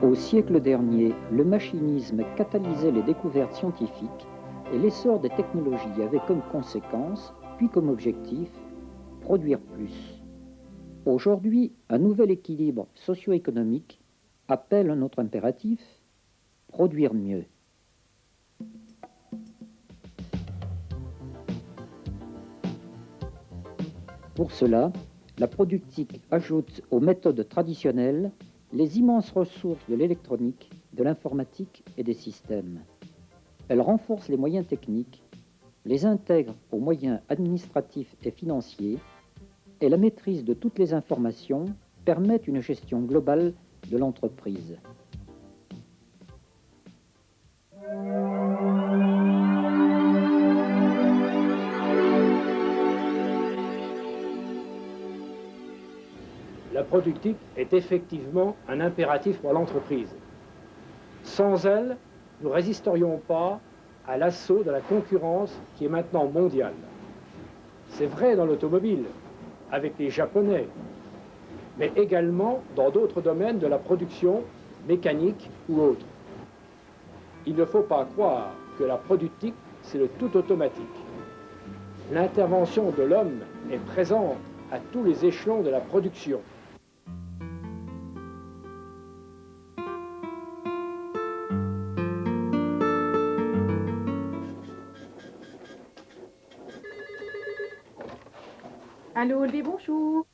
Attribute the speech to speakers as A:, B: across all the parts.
A: Au siècle dernier, le machinisme catalysait les découvertes scientifiques et l'essor des technologies avait comme conséquence, puis comme objectif, produire plus. Aujourd'hui, un nouvel équilibre socio-économique appelle un autre impératif, produire mieux. Pour cela, la productique ajoute aux méthodes traditionnelles les immenses ressources de l'électronique, de l'informatique et des systèmes. Elle renforce les moyens techniques, les intègre aux moyens administratifs et financiers, et la maîtrise de toutes les informations permet une gestion globale de l'entreprise.
B: La productique est effectivement un impératif pour l'entreprise. Sans elle, nous ne résisterions pas à l'assaut de la concurrence qui est maintenant mondiale. C'est vrai dans l'automobile, avec les Japonais, mais également dans d'autres domaines de la production, mécanique ou autre. Il ne faut pas croire que la productique, c'est le tout automatique. L'intervention de l'homme est présente à tous les échelons de la production.
C: Allô, Olivier, bonjour.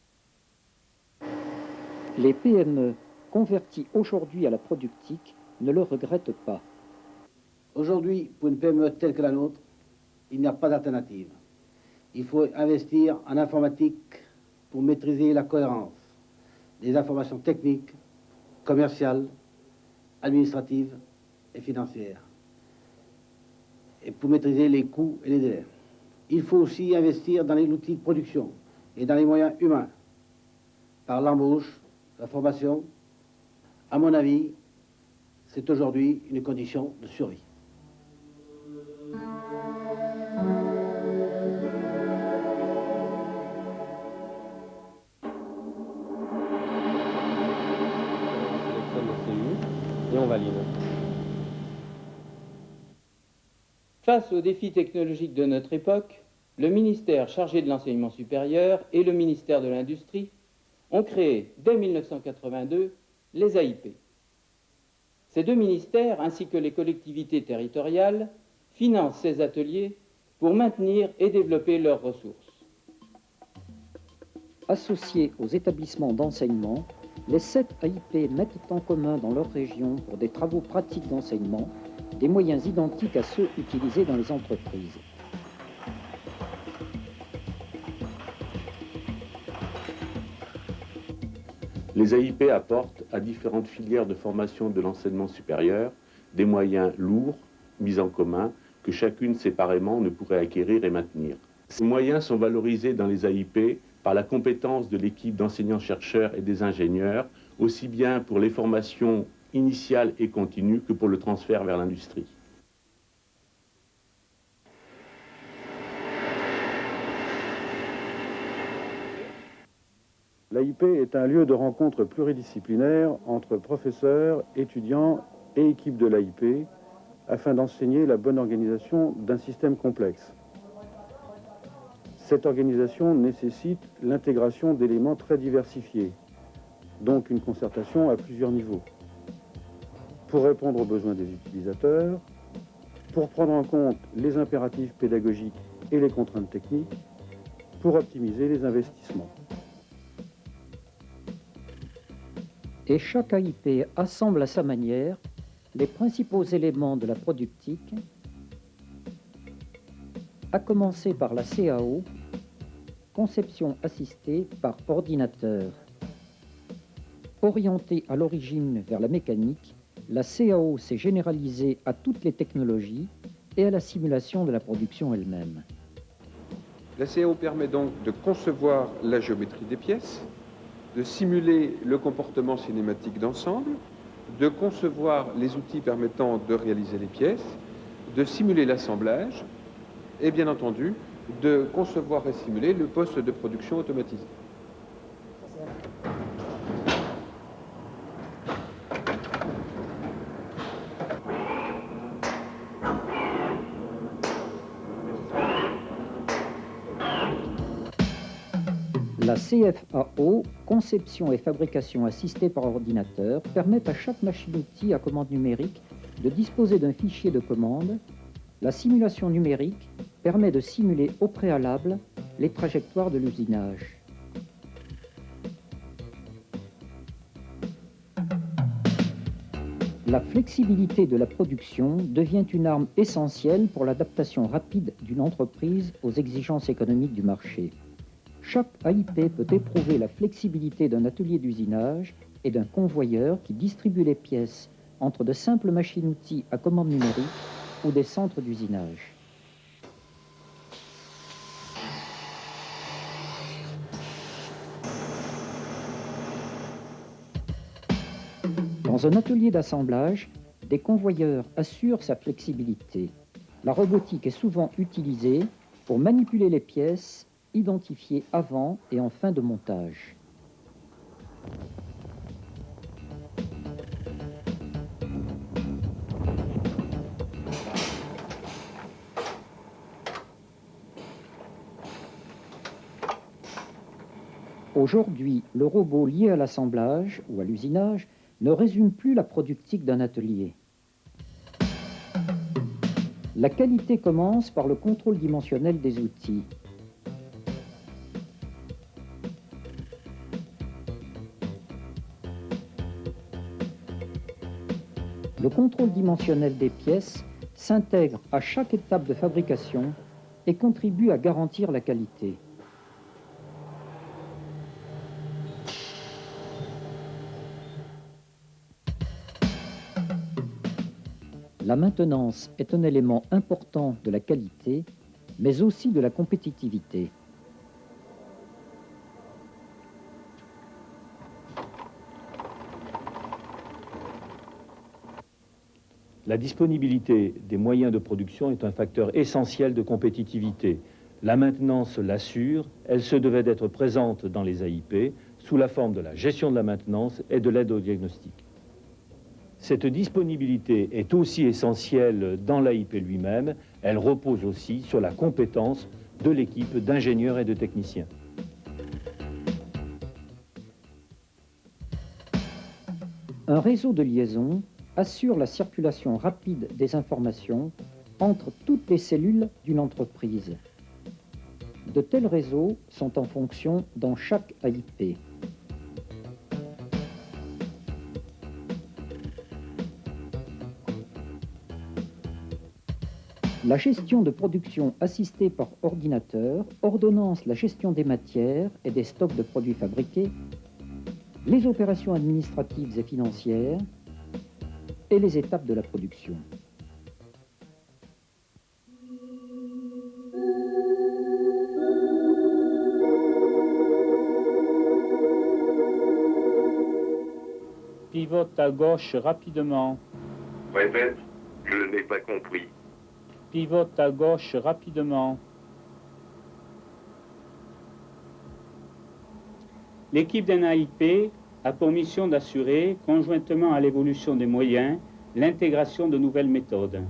A: Les PME converties aujourd'hui à la productique ne le regrettent pas.
D: Aujourd'hui, pour une PME telle que la nôtre, il n'y a pas d'alternative. Il faut investir en informatique pour maîtriser la cohérence des informations techniques, commerciales, administratives et financières, et pour maîtriser les coûts et les délais. Il faut aussi investir dans les outils de production et dans les moyens humains, par l'embauche, la formation. À mon avis, c'est aujourd'hui une condition de survie.
E: Et on valide. Face aux défis technologiques de notre époque, le ministère chargé de l'enseignement supérieur et le ministère de l'Industrie ont créé, dès 1982, les AIP. Ces deux ministères, ainsi que les collectivités territoriales, financent ces ateliers pour maintenir et développer leurs ressources.
A: Associés aux établissements d'enseignement, les 7 AIP mettent en commun dans leur région, pour des travaux pratiques d'enseignement, des moyens identiques à ceux utilisés dans les entreprises.
F: Les AIP apportent à différentes filières de formation de l'enseignement supérieur des moyens lourds, mis en commun, que chacune séparément ne pourrait acquérir et maintenir. Ces moyens sont valorisés dans les AIP par la compétence de l'équipe d'enseignants-chercheurs et des ingénieurs, aussi bien pour les formations initiales et continues que pour le transfert vers l'industrie.
G: L'AIP est un lieu de rencontre pluridisciplinaire entre professeurs, étudiants et équipes de l'AIP afin d'enseigner la bonne organisation d'un système complexe. Cette organisation nécessite l'intégration d'éléments très diversifiés, donc une concertation à plusieurs niveaux, pour répondre aux besoins des utilisateurs, pour prendre en compte les impératifs pédagogiques et les contraintes techniques, pour optimiser les investissements.
A: Et chaque AIP assemble à sa manière les principaux éléments de la productique, à commencer par la CAO, conception assistée par ordinateur. Orientée à l'origine vers la mécanique, la CAO s'est généralisée à toutes les technologies et à la simulation de la production elle-même.
H: La CAO permet donc de concevoir la géométrie des pièces, de simuler le comportement cinématique d'ensemble, de concevoir les outils permettant de réaliser les pièces, de simuler l'assemblage et bien entendu de concevoir et simuler le poste de production automatisé.
A: La CFAO, conception et fabrication assistée par ordinateur, permet à chaque machine-outil à commande numérique de disposer d'un fichier de commande. La simulation numérique permet de simuler au préalable les trajectoires de l'usinage. La flexibilité de la production devient une arme essentielle pour l'adaptation rapide d'une entreprise aux exigences économiques du marché. Chaque AIP peut éprouver la flexibilité d'un atelier d'usinage et d'un convoyeur qui distribue les pièces entre de simples machines-outils à commande numérique ou des centres d'usinage. Dans un atelier d'assemblage, des convoyeurs assurent sa flexibilité. La robotique est souvent utilisée pour manipuler les pièces identifiées avant et en fin de montage. Aujourd'hui, le robot lié à l'assemblage ou à l'usinage ne résume plus la productique d'un atelier. La qualité commence par le contrôle dimensionnel des outils. Le contrôle dimensionnel des pièces s'intègre à chaque étape de fabrication et contribue à garantir la qualité. La maintenance est un élément important de la qualité, mais aussi de la compétitivité.
I: La disponibilité des moyens de production est un facteur essentiel de compétitivité. La maintenance l'assure, elle se devait d'être présente dans les AIP sous la forme de la gestion de la maintenance et de l'aide au diagnostic. Cette disponibilité est aussi essentielle dans l'AIP lui-même. Elle repose aussi sur la compétence de l'équipe d'ingénieurs et de techniciens.
A: Un réseau de liaison assure la circulation rapide des informations entre toutes les cellules d'une entreprise. De tels réseaux sont en fonction dans chaque AIP. La gestion de production assistée par ordinateur ordonnance la gestion des matières et des stocks de produits fabriqués, les opérations administratives et financières et les étapes de la production.
J: Pivote à gauche rapidement.
K: Répète, je n'ai pas compris.
J: Pivote à gauche rapidement. L'équipe d'un AIP a pour mission d'assurer, conjointement à l'évolution des moyens, l'intégration de nouvelles méthodes.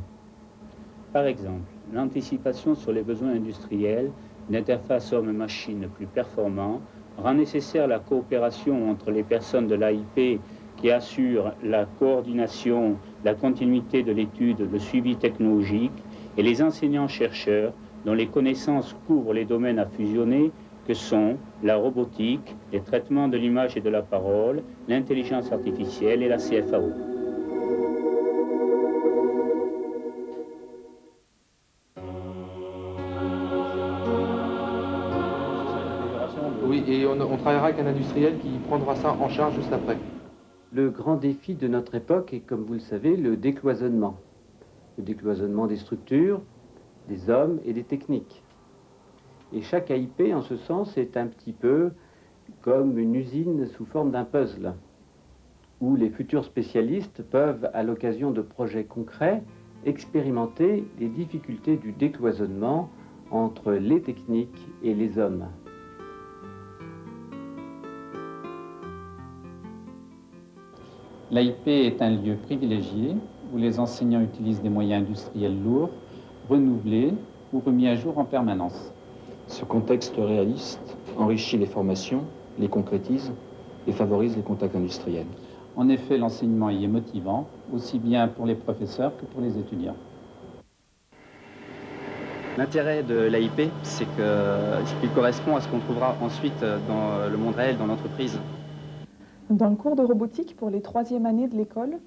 J: Par exemple, l'anticipation sur les besoins industriels, une interface homme-machine plus performant, rend nécessaire la coopération entre les personnes de l'AIP qui assurent la coordination, la continuité de l'étude, le suivi technologique, et les enseignants-chercheurs dont les connaissances couvrent les domaines à fusionner que sont la robotique, les traitements de l'image et de la parole, l'intelligence artificielle et la CFAO.
L: Oui, et on travaillera avec un industriel qui prendra ça en charge juste après.
M: Le grand défi de notre époque est, comme vous le savez, le décloisonnement. Le décloisonnement des structures, des hommes et des techniques. Et chaque AIP, en ce sens, est un petit peu comme une usine sous forme d'un puzzle, où les futurs spécialistes peuvent, à l'occasion de projets concrets, expérimenter les difficultés du décloisonnement entre les techniques et les hommes.
N: L'AIP est un lieu privilégié où les enseignants utilisent des moyens industriels lourds, renouvelés ou remis à jour en permanence.
O: Ce contexte réaliste enrichit les formations, les concrétise et favorise les contacts industriels.
N: En effet, l'enseignement y est motivant, aussi bien pour les professeurs que pour les étudiants.
P: L'intérêt de l'AIP, c'est qu'il correspond à ce qu'on trouvera ensuite dans le monde réel, dans l'entreprise.
C: Dans le cours de robotique pour les 3e années de l'école,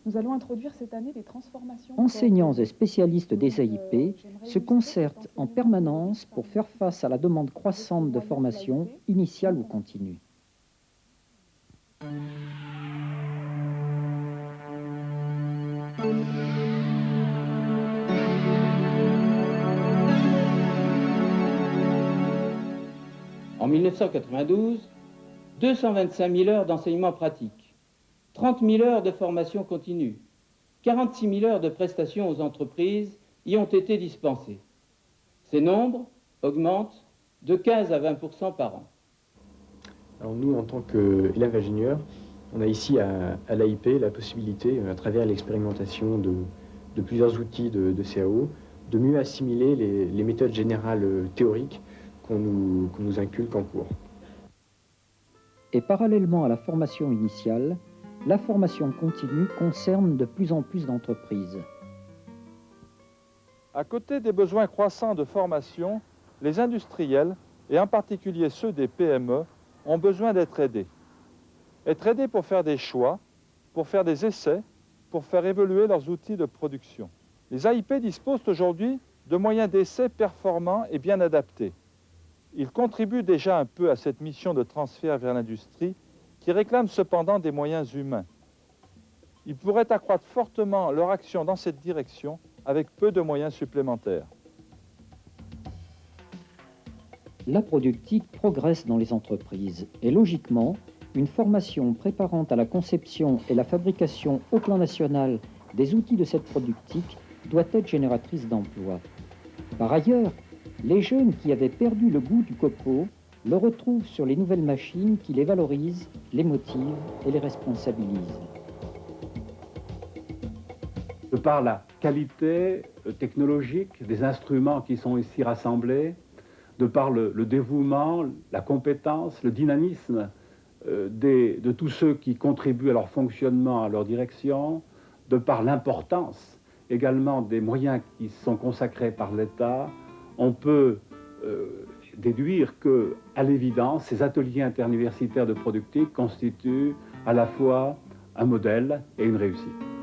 C: nous allons introduire cette année des transformations.
A: Enseignants et spécialistes des AIP se concertent en permanence pour faire face à la demande croissante de formation initiale ou continue.
E: En 1992, 225 000 heures d'enseignement pratique, 30 000 heures de formation continue, 46 000 heures de prestations aux entreprises y ont été dispensées. Ces nombres augmentent de 15 à 20% par an.
Q: Alors nous, en tant qu'élèves ingénieurs, on a ici à l'AIP la possibilité, à travers l'expérimentation de plusieurs outils de CAO, de mieux assimiler les méthodes générales théoriques qu'on nous inculque en cours.
A: Et parallèlement à la formation initiale, la formation continue concerne de plus en plus d'entreprises.
R: À côté des besoins croissants de formation, les industriels, et en particulier ceux des PME, ont besoin d'être aidés. Être aidés pour faire des choix, pour faire des essais, pour faire évoluer leurs outils de production. Les AIP disposent aujourd'hui de moyens d'essai performants et bien adaptés. Ils contribuent déjà un peu à cette mission de transfert vers l'industrie qui réclame cependant des moyens humains. Ils pourraient accroître fortement leur action dans cette direction avec peu de moyens supplémentaires.
A: La productique progresse dans les entreprises et logiquement, une formation préparant à la conception et la fabrication au plan national des outils de cette productique doit être génératrice d'emplois. Par ailleurs, les jeunes qui avaient perdu le goût du copeau le retrouvent sur les nouvelles machines qui les valorisent, les motivent et les responsabilisent.
S: De par la qualité technologique des instruments qui sont ici rassemblés, de par le dévouement, la compétence, le dynamisme de tous ceux qui contribuent à leur fonctionnement, à leur direction, de par l'importance également des moyens qui sont consacrés par l'État, on peut déduire que, à l'évidence, ces ateliers interuniversitaires de productique constituent à la fois un modèle et une réussite.